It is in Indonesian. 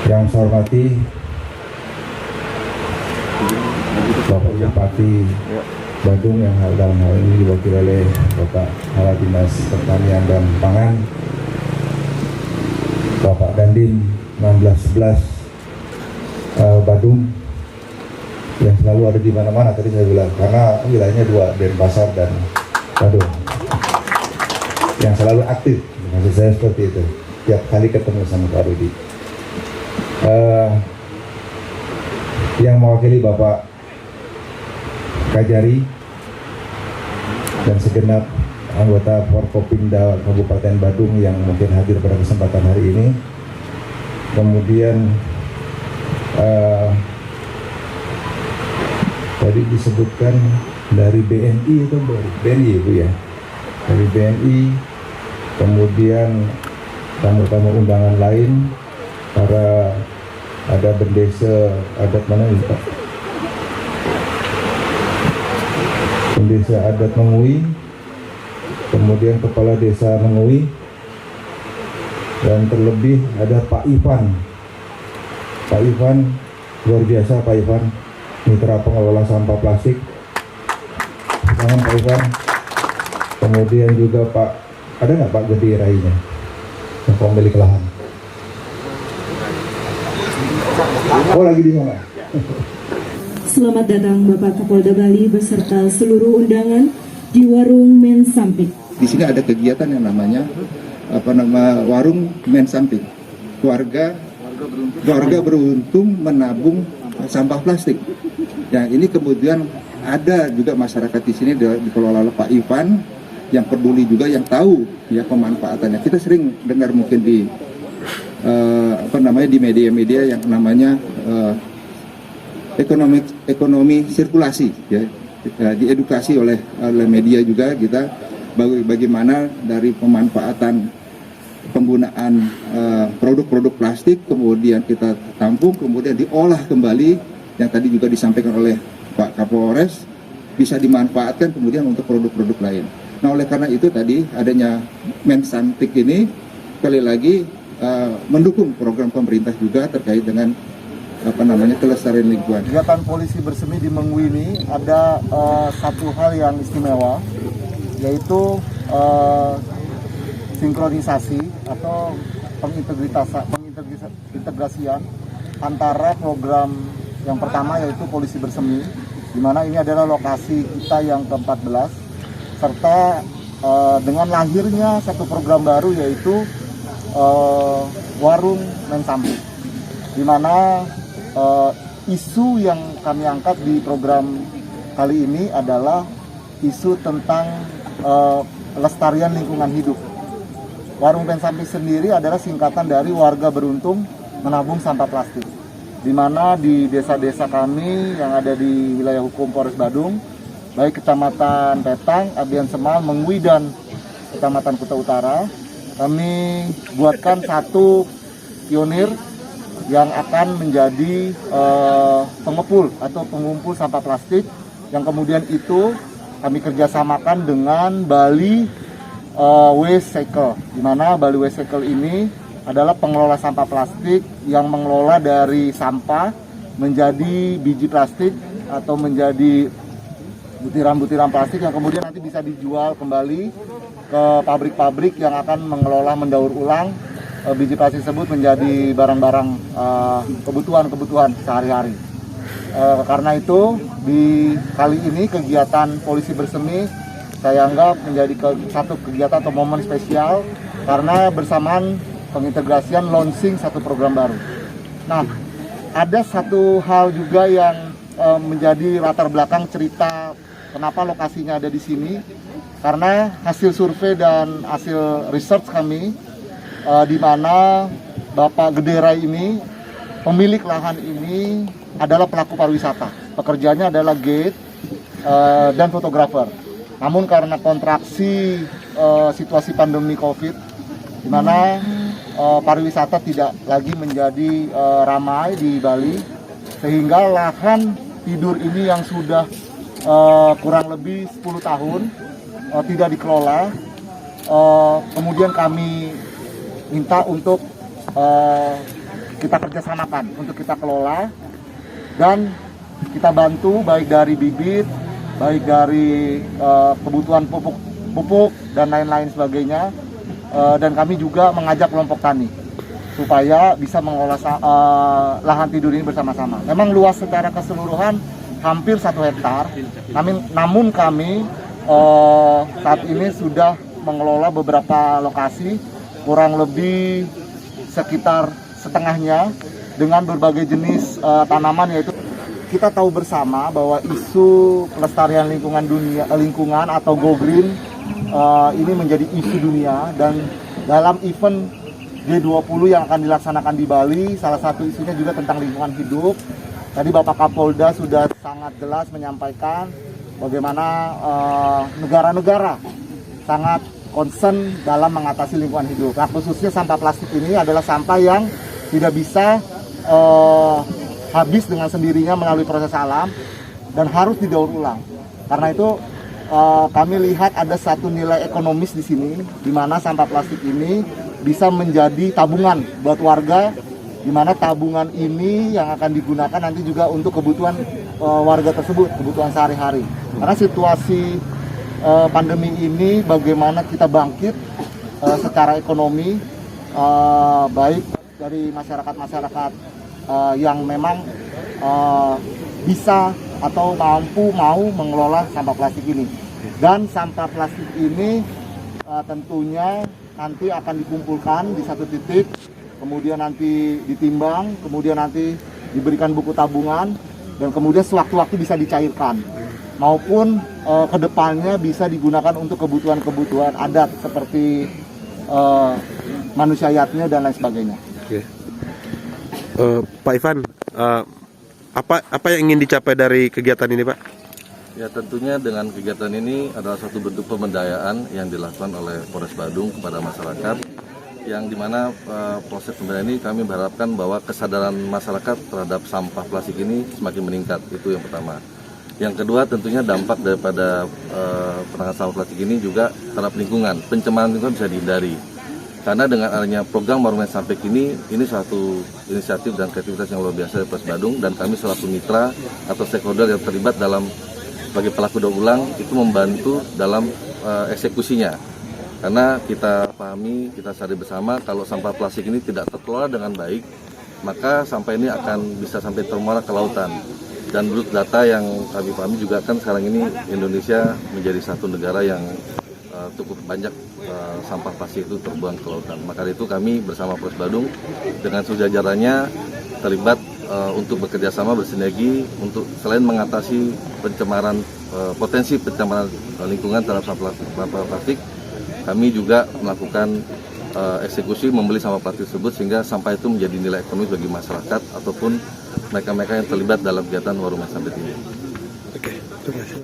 Yang saya hormati Bapak Bupati Badung yang dalam hal ini diwakili oleh Bapak Kepala Dinas Pertanian dan Pangan, Bapak Dandim 1611 Badung yang selalu ada di mana-mana tadi saya bilang, karena wilayahnya dua, Denpasar dan Badung, yang selalu aktif. Maksud saya seperti itu, tiap kali ketemu sama Pak Rudi. Yang mewakili Bapak Kajari dan segenap anggota Forkopimda Kabupaten Badung yang mungkin hadir pada kesempatan hari ini. Kemudian tadi disebutkan dari BNI itu, BNI Bu ya, dari BNI, kemudian tamu-tamu undangan lain, para ada bendesa adat mana ini Pak? Bendesa adat Mengui, kemudian kepala desa Mengui, dan terlebih ada Pak Ivan. Pak Ivan luar biasa, Pak Ivan, mitra pengelola sampah plastik. Tangan Pak Ivan. Kemudian juga Pak, ada nggak Pak Gede Rainya, yang pemilik lahan? Oh, lagi di mana? Selamat datang Bapak Kapolda Bali beserta seluruh undangan di Warung Men Samping. Di sini ada kegiatan yang namanya warung Men Samping. Keluarga beruntung menabung sampah plastik. Ya, ini kemudian ada juga masyarakat di sini dikelola oleh Pak Ivan yang peduli juga, yang tahu ya pemanfaatannya. Kita sering dengar mungkin di di media-media yang namanya ekonomi sirkulasi ya, diedukasi oleh media juga kita bagaimana dari pemanfaatan penggunaan produk-produk plastik, kemudian kita tampung, kemudian diolah kembali yang tadi juga disampaikan oleh Pak Kapolres, bisa dimanfaatkan kemudian untuk produk-produk lain. Nah, oleh karena itu tadi adanya Men Samping ini sekali lagi mendukung program pemerintah juga terkait dengan kelestarian lingkungan. Kegiatan polisi bersemi di Mengui ini ada satu hal yang istimewa, yaitu sinkronisasi atau pengintegrasian antara program yang pertama yaitu polisi bersemi, di mana ini adalah lokasi kita yang ke-14, serta dengan lahirnya satu program baru yaitu Warung Men Samping, di mana isu yang kami angkat di program kali ini adalah isu tentang pelestarian lingkungan hidup. Warung Men Samping sendiri adalah singkatan dari warga beruntung menabung sampah plastik, di mana di desa-desa kami yang ada di wilayah hukum Polres Badung, baik Kecamatan Petang, Abian Semal, Mengui, dan Kecamatan Kuta Utara, kami buatkan satu pionir yang akan menjadi pengepul atau pengumpul sampah plastik, yang kemudian itu kami kerjasamakan dengan Bali Waste Cycle, di mana Bali Waste Cycle ini adalah pengelola sampah plastik yang mengelola dari sampah menjadi biji plastik atau menjadi butiran-butiran plastik yang kemudian nanti bisa dijual kembali ke pabrik-pabrik yang akan mengelola mendaur ulang biji plastik tersebut menjadi barang-barang kebutuhan sehari-hari. Karena itu di kali ini kegiatan polisi bersemi saya anggap menjadi satu kegiatan atau momen spesial karena bersamaan pengintegrasian launching satu program baru. Nah, ada satu hal juga yang menjadi latar belakang cerita kenapa lokasinya ada di sini, karena hasil survei dan hasil research kami di mana Bapak Gede Rai ini, pemilik lahan ini adalah pelaku pariwisata. Pekerjaannya adalah guide dan fotografer. Namun karena kontraksi situasi pandemi COVID, di mana pariwisata tidak lagi menjadi ramai di Bali, sehingga lahan tidur ini yang sudah kurang lebih 10 tahun tidak dikelola. Kemudian kami minta untuk kita kerjasamakan untuk kita kelola dan kita bantu baik dari bibit, baik dari kebutuhan pupuk dan lain-lain sebagainya, dan kami juga mengajak kelompok tani supaya bisa mengelola lahan tidur ini bersama-sama. Memang luas secara keseluruhan hampir 1 hektar, namun kami saat ini sudah mengelola beberapa lokasi, kurang lebih sekitar setengahnya dengan berbagai jenis tanaman, yaitu kita tahu bersama bahwa isu pelestarian lingkungan atau Go Green ini menjadi isu dunia, dan dalam event G20 yang akan dilaksanakan di Bali, salah satu isunya juga tentang lingkungan hidup. Tadi Bapak Kapolda sudah sangat jelas menyampaikan bagaimana negara-negara sangat concern dalam mengatasi lingkungan hidup. Nah, khususnya sampah plastik ini adalah sampah yang tidak bisa habis dengan sendirinya melalui proses alam dan harus didaur ulang. Karena itu kami lihat ada satu nilai ekonomis di sini, di mana sampah plastik ini bisa menjadi tabungan buat warga, di mana tabungan ini yang akan digunakan nanti juga untuk kebutuhan warga tersebut, kebutuhan sehari-hari. Karena situasi pandemi ini, bagaimana kita bangkit secara ekonomi, baik dari masyarakat-masyarakat yang memang bisa atau mau mengelola sampah plastik ini. Dan sampah plastik ini tentunya nanti akan dikumpulkan di satu titik, kemudian nanti ditimbang, kemudian nanti diberikan buku tabungan, dan kemudian sewaktu-waktu bisa dicairkan, maupun kedepannya bisa digunakan untuk kebutuhan-kebutuhan adat seperti manusia yatnya dan lain sebagainya. Oke. Pak Ivan, apa yang ingin dicapai dari kegiatan ini, Pak? Ya, tentunya dengan kegiatan ini adalah satu bentuk pemberdayaan yang dilakukan oleh Polres Badung kepada masyarakat, yang dimana proses pemberdayaan ini kami berharapkan bahwa kesadaran masyarakat terhadap sampah plastik ini semakin meningkat. Itu yang pertama. Yang kedua, tentunya dampak daripada penanganan sampah plastik ini juga terhadap lingkungan. Pencemaran lingkungan bisa dihindari. Karena dengan adanya program Warung Main Sampek ini suatu inisiatif dan kreativitas yang luar biasa dari Polres Badung, dan kami selaku mitra atau stakeholder yang terlibat dalam sebagai pelaku daur ulang itu membantu dalam eksekusinya. Karena kita pahami, kita sadari bersama kalau sampah plastik ini tidak terkelola dengan baik, maka sampah ini akan bisa sampai termuara ke lautan. Dan menurut data yang kami pahami juga kan sekarang ini Indonesia menjadi satu negara yang cukup banyak sampah plastik itu terbuang ke lautan. Maka itu kami bersama Polres Badung dengan sejajarannya terlibat untuk bekerja sama bersinergi untuk selain mengatasi pencemaran potensi pencemaran lingkungan terhadap sampah plastik, kami juga melakukan eksekusi membeli sampah plastik tersebut sehingga sampah itu menjadi nilai ekonomi bagi masyarakat ataupun mereka-mereka yang terlibat dalam kegiatan Warung Main Sampek ini. Oke, terima kasih.